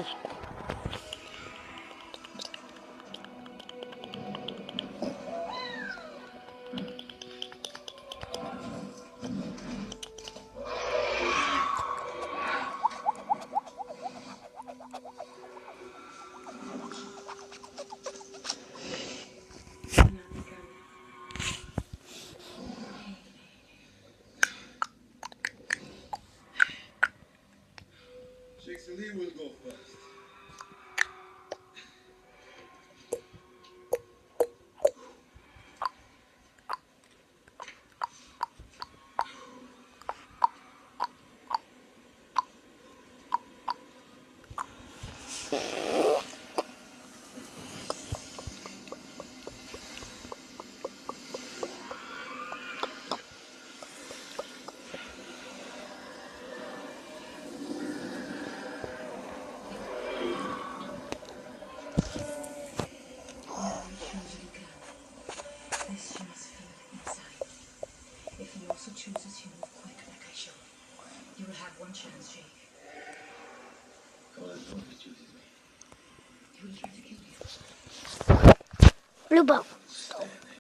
Ой. Jackson Lee will go first. This you must feel it inside. If he also chooses to move quick like I showed, you will have one chance, Jake. Well, I hope he chooses me. He will try to kill you. Любов.